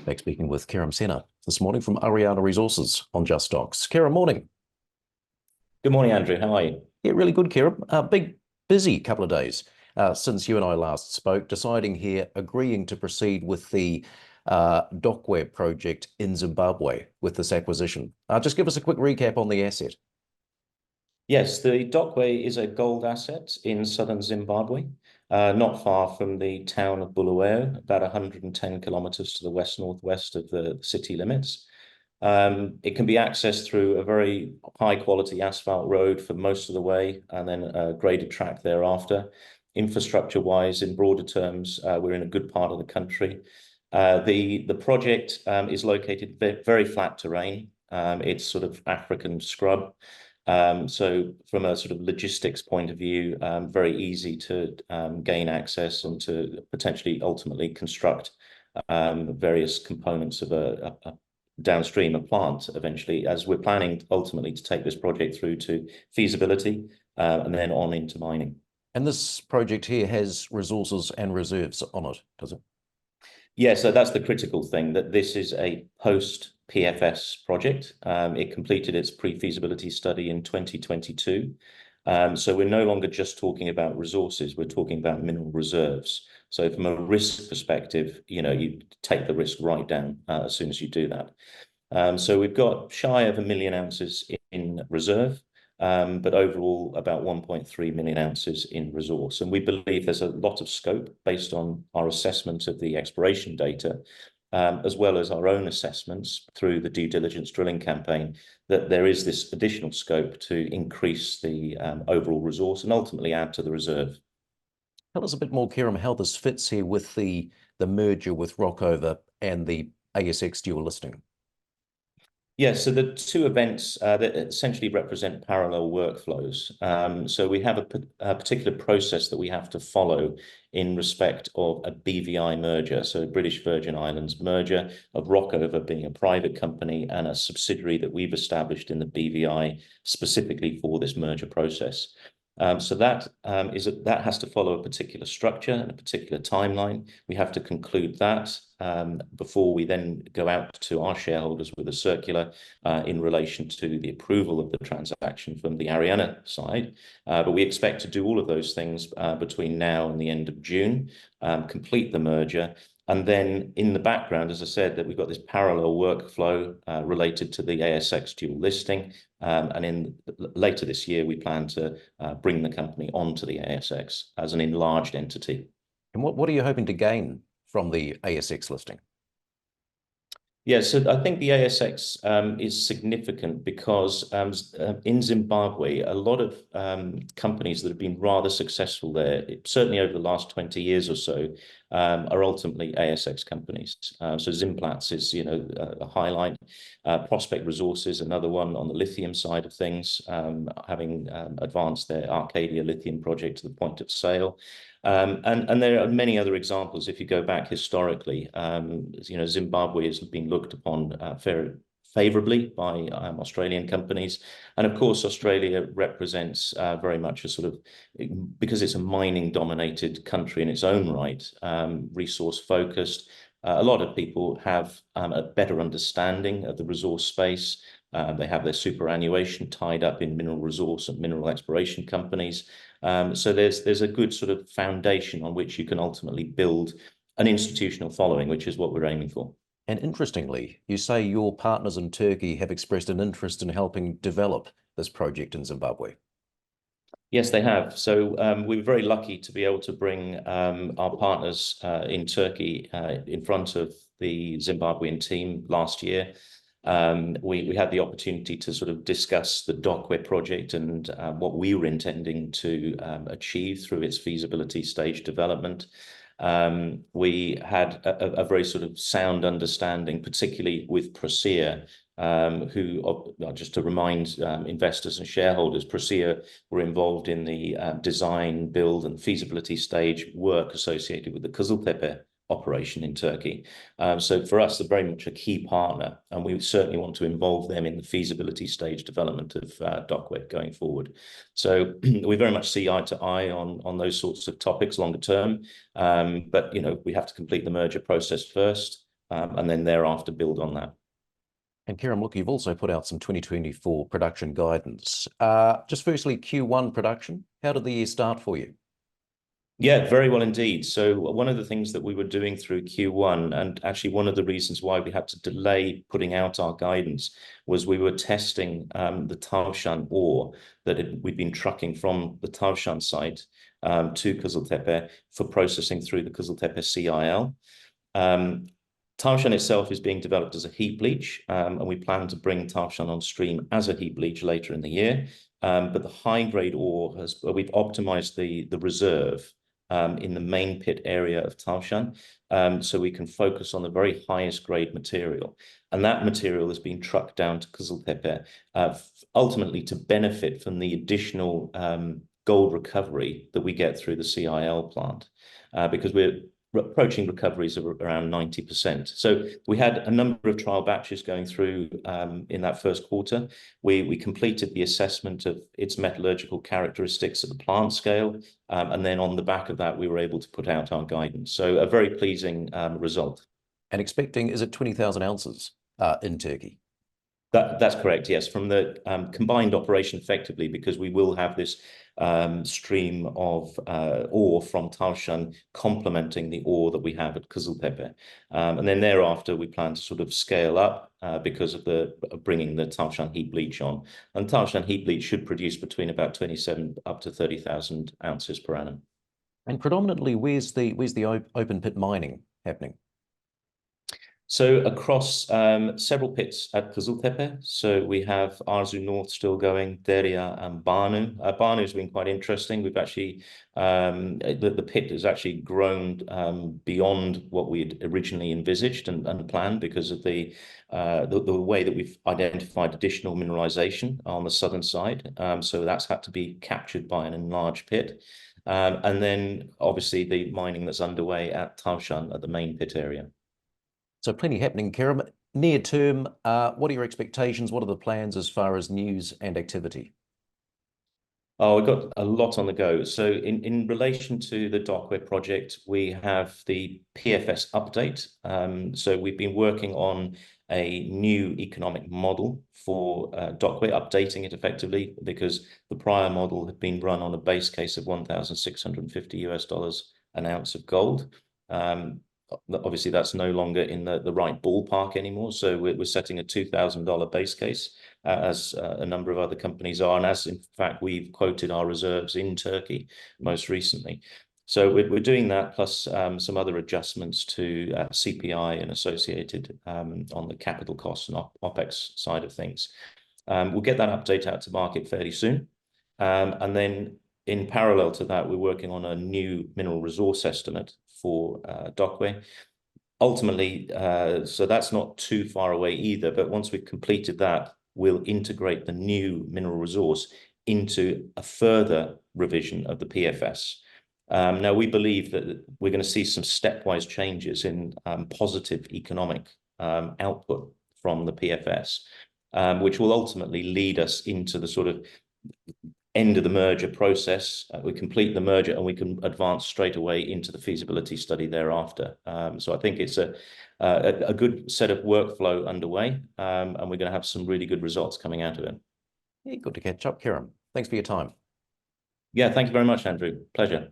Back speaking with Kerim Sener this morning from Ariana Resources on JustStocks. Kerim, morning. Good morning, Andrew. How are you? Yeah, really good, Kerim. Big, busy couple of days since you and I last spoke, deciding here, agreeing to proceed with the Dokwe project in Zimbabwe with this acquisition. Just give us a quick recap on the asset. Yes, the Dokwe is a gold asset in southern Zimbabwe, not far from the town of Bulawayo, about 110 kilometers to the west-northwest of the city limits. It can be accessed through a very high-quality asphalt road for most of the way, and then a graded track thereafter. Infrastructure-wise, in broader terms, we're in a good part of the country. The project is located very flat terrain. It's sort of African scrub. So from a sort of logistics point of view, very easy to gain access and to potentially ultimately construct various components of a downstream a plant eventually, as we're planning ultimately to take this project through to feasibility and then on into mining. And this project here has resources and reserves on it, does it? Yeah, so that's the critical thing, that this is a post-PFS project. It completed its pre-feasibility study in 2022. So we're no longer just talking about resources, we're talking about mineral reserves. So from a risk perspective, you take the risk right down as soon as you do that. So we've got shy of 1 million ounces in reserve, but overall about 1.3 million ounces in resource. And we believe there's a lot of scope based on our assessment of the exploration data, as well as our own assessments through the due diligence drilling campaign, that there is this additional scope to increase the overall resource and ultimately add to the reserve. Tell us a bit more, Kerim, how this fits here with the merger with Rockover and the ASX dual listing. Yes, so the two events that essentially represent parallel workflows. So we have a particular process that we have to follow in respect of a BVI merger, so British Virgin Islands merger of Rockover being a private company and a subsidiary that we've established in the BVI specifically for this merger process. So that has to follow a particular structure and a particular timeline. We have to conclude that before we then go out to our shareholders with a circular in relation to the approval of the transaction from the Ariana side. But we expect to do all of those things between now and the end of June, complete the merger. And then in the background, as I said, that we've got this parallel workflow related to the ASX dual listing. And later this year, we plan to bring the company onto the ASX as an enlarged entity. And what are you hoping to gain from the ASX listing? Yeah, so I think the ASX is significant because in Zimbabwe, a lot of companies that have been rather successful there, certainly over the last 20 years or so, are ultimately ASX companies. So Zimplats is, a highlight. Prospect Resources, another one on the lithium side of things, having advanced their Arcadia lithium project to the point of sale. And there are many other examples. If you go back historically, Zimbabwe has been looked upon very favorably by Australian companies. And of course, Australia represents very much a sort of, because it's a mining dominated country in its own right, resource focused. A lot of people have a better understanding of the resource space. They have their superannuation tied up in mineral resource and mineral exploration companies. So there's a good sort of foundation on which you can ultimately build an institutional following, which is what we're aiming for. And interestingly, you say your partners in Turkey have expressed an interest in helping develop this project in Zimbabwe. Yes, they have. So we were very lucky to be able to bring our partners in Turkey in front of the Zimbabwean team last year. We had the opportunity to sort of discuss the Dokwe project and what we were intending to achieve through its feasibility stage development. We had a very sort of sound understanding, particularly with Presea, who, just to remind investors and shareholders, Presea were involved in the design, build and feasibility stage work associated with the Kızıltepe operation in Turkey. So for us, they're very much a key partner, and we certainly want to involve them in the feasibility stage development of Dokwe going forward. So we very much see eye to eye on those sorts of topics longer term. But we have to complete the merger process first. and then thereafter build on that. And Kerim, look, you've also put out some 2024 production guidance. Just firstly, Q1 production, how did the year start for you? Yeah, very well indeed. So one of the things that we were doing through Q1, and actually one of the reasons why we had to delay putting out our guidance, was we were testing the Tavşan ore that we'd been trucking from the Tavşan site to Kızıltepe for processing through the Kızıltepe CIL. Tavşan itself is being developed as a heap leach, and we plan to bring Tavşan on stream as a heap leach later in the year. But the high-grade ore we've optimized the reserve in the main pit area of Tavşan, so we can focus on the very highest grade material. And that material is being trucked down to Kızıltepe, ultimately to benefit from the additional gold recovery that we get through the CIL plant, because we're approaching recoveries of around 90%. So we had a number of trial batches going through in that first quarter. We completed the assessment of its metallurgical characteristics at the plant scale, and then on the back of that, we were able to put out our guidance. So a very pleasing result. And expecting, is it 20,000 ounces in Turkey? That's correct, yes. From the combined operation effectively, because we will have this stream of ore from Tavşan complementing the ore that we have at Kızıltepe. And then thereafter, we plan to sort of scale up because of bringing the Tavşan heap leach on. And Tavşan heap leach should produce between about 27 up to 30,000 ounces per annum. And predominantly, where's the open pit mining happening? So across several pits at Kızıltepe. So we have Arzu North still going, Derya and Banu. Banu has been quite interesting. We've actually, the pit has actually grown beyond what we had originally envisaged and planned because of the way that we've identified additional mineralization on the southern side. So that's had to be captured by an enlarged pit. And then obviously the mining that's underway at Tavşan at the main pit area. So plenty happening, Kerim. Near term, what are your expectations? What are the plans as far as news and activity? Oh, we've got a lot on the go. So in relation to the Dokwe project, we have the PFS update. So we've been working on a new economic model for Dokwe, updating it effectively because the prior model had been run on a base case of $1,650 an ounce of gold. Obviously, that's no longer in the right ballpark anymore. So we're setting a $2,000 base case, as a number of other companies are, and as in fact we've quoted our reserves in Turkey most recently. So we're doing that plus some other adjustments to CPI and associated on the capital costs and OPEX side of things. We'll get that update out to market fairly soon, and then in parallel to that, we're working on a new mineral resource estimate for Dokwe. Ultimately, so that's not too far away either, but once we've completed that, we'll integrate the new mineral resource into a further revision of the PFS. Now, we believe that we're going to see some stepwise changes in positive economic output from the PFS, which will ultimately lead us into the sort of end of the merger process. We complete the merger and we can advance straight away into the feasibility study thereafter. So I think it's a good set of workflow underway, and we're going to have some really good results coming out of it. Yeah, good to catch up, Kerim. Thanks for your time. Yeah, thank you very much, Andrew. Pleasure.